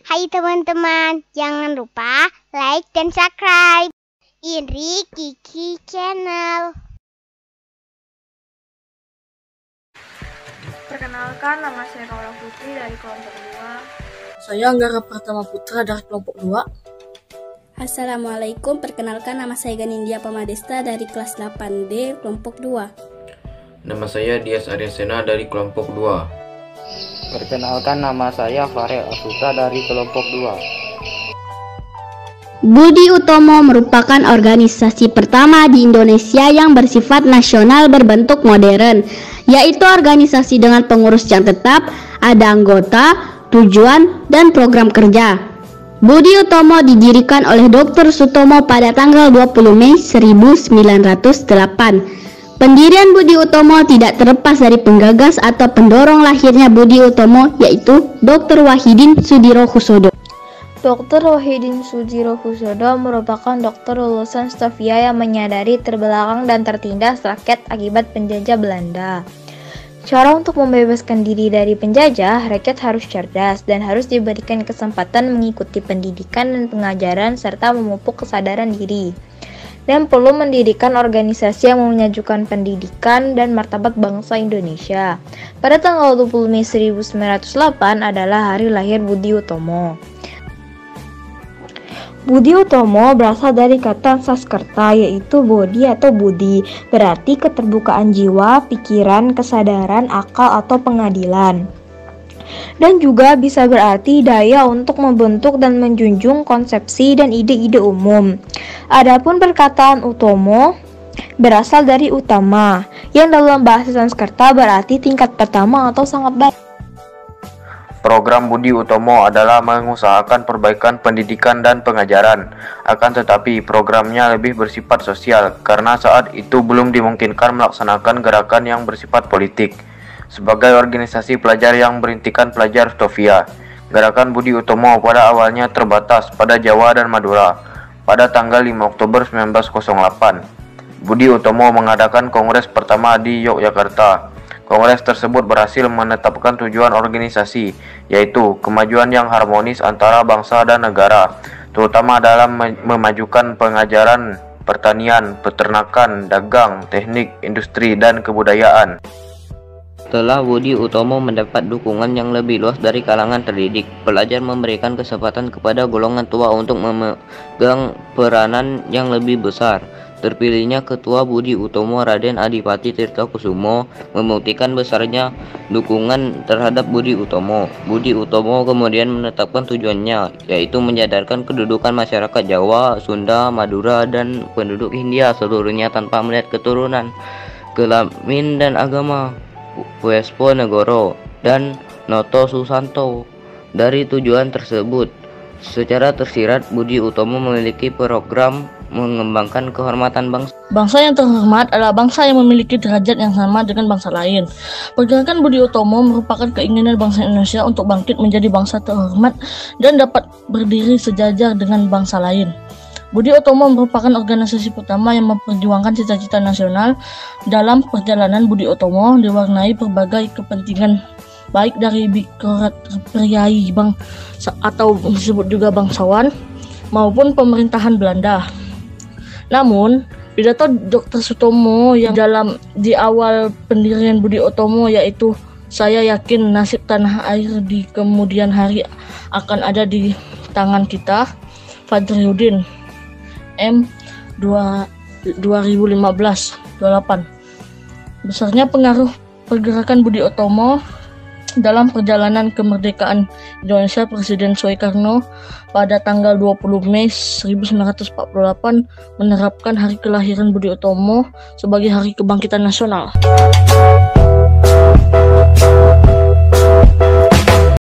Hai teman-teman, jangan lupa like dan subscribe Indri Kiki Channel. Perkenalkan, nama saya Kaula Putri dari kelompok 2. Saya Anggara Pratama Putra dari kelompok 2. Assalamualaikum, perkenalkan nama saya Ganindya Pamadesta dari kelas 8D kelompok 2. Nama saya Dias Aryasena dari kelompok 2. Perkenalkan, nama saya Farel Asuta dari kelompok 2. Budi Utomo merupakan organisasi pertama di Indonesia yang bersifat nasional berbentuk modern, yaitu organisasi dengan pengurus yang tetap, ada anggota, tujuan, dan program kerja. Budi Utomo didirikan oleh Dr. Sutomo pada tanggal 20 Mei 1908. Pendirian Budi Utomo tidak terlepas dari penggagas atau pendorong lahirnya Budi Utomo, yaitu Dr. Wahidin Sudirohusodo. Dr. Wahidin Sudirohusodo merupakan dokter lulusan Stovia yang menyadari terbelakang dan tertindas rakyat akibat penjajah Belanda. Cara untuk membebaskan diri dari penjajah, rakyat harus cerdas dan harus diberikan kesempatan mengikuti pendidikan dan pengajaran serta memupuk kesadaran diri. Dan perlu mendirikan organisasi yang menyajukan pendidikan dan martabat bangsa Indonesia. Pada tanggal 20 Mei 1908 adalah hari lahir Budi Utomo. Budi Utomo berasal dari kata Sanskerta, yaitu bodhi atau budi, berarti keterbukaan jiwa, pikiran, kesadaran, akal atau pengadilan. Dan juga bisa berarti daya untuk membentuk dan menjunjung konsepsi dan ide-ide umum. Adapun perkataan Utomo berasal dari utama, yang dalam bahasa Sanskerta berarti tingkat pertama atau sangat baik. Program Budi Utomo adalah mengusahakan perbaikan pendidikan dan pengajaran. Akan tetapi programnya lebih bersifat sosial karena saat itu belum dimungkinkan melaksanakan gerakan yang bersifat politik. Sebagai organisasi pelajar yang berintikan pelajar Stovia, gerakan Budi Utomo pada awalnya terbatas pada Jawa dan Madura. Pada tanggal 5 Oktober 1908, Budi Utomo mengadakan kongres pertama di Yogyakarta. Kongres tersebut berhasil menetapkan tujuan organisasi, yaitu kemajuan yang harmonis antara bangsa dan negara, terutama dalam memajukan pengajaran, pertanian, peternakan, dagang, teknik, industri, dan kebudayaan. Setelah Budi Utomo mendapat dukungan yang lebih luas dari kalangan terdidik, pelajar memberikan kesempatan kepada golongan tua untuk memegang peranan yang lebih besar. Terpilihnya Ketua Budi Utomo Raden Adipati Tirtokusumo membuktikan besarnya dukungan terhadap Budi Utomo. Budi Utomo kemudian menetapkan tujuannya, yaitu menyadarkan kedudukan masyarakat Jawa, Sunda, Madura, dan penduduk Hindia seluruhnya tanpa melihat keturunan, kelamin, dan agama. Puespo Negoro dan Noto Susanto. Dari tujuan tersebut, secara tersirat Budi Utomo memiliki program mengembangkan kehormatan bangsa. Bangsa yang terhormat adalah bangsa yang memiliki derajat yang sama dengan bangsa lain. Pergerakan Budi Utomo merupakan keinginan bangsa Indonesia untuk bangkit menjadi bangsa terhormat dan dapat berdiri sejajar dengan bangsa lain. Budi Utomo merupakan organisasi pertama yang memperjuangkan cita-cita nasional. Dalam perjalanan Budi Utomo diwarnai berbagai kepentingan, baik dari birokrat priai atau disebut juga bangsawan, maupun pemerintahan Belanda. Namun, pidato Dr. Sutomo yang di awal pendirian Budi Utomo, yaitu "Saya yakin nasib tanah air di kemudian hari akan ada di tangan kita", Fadriuddin M 2015-28. Besarnya pengaruh pergerakan Budi Utomo dalam perjalanan kemerdekaan Indonesia, Presiden Soekarno pada tanggal 20 Mei 1948 menerapkan hari kelahiran Budi Utomo sebagai hari kebangkitan nasional.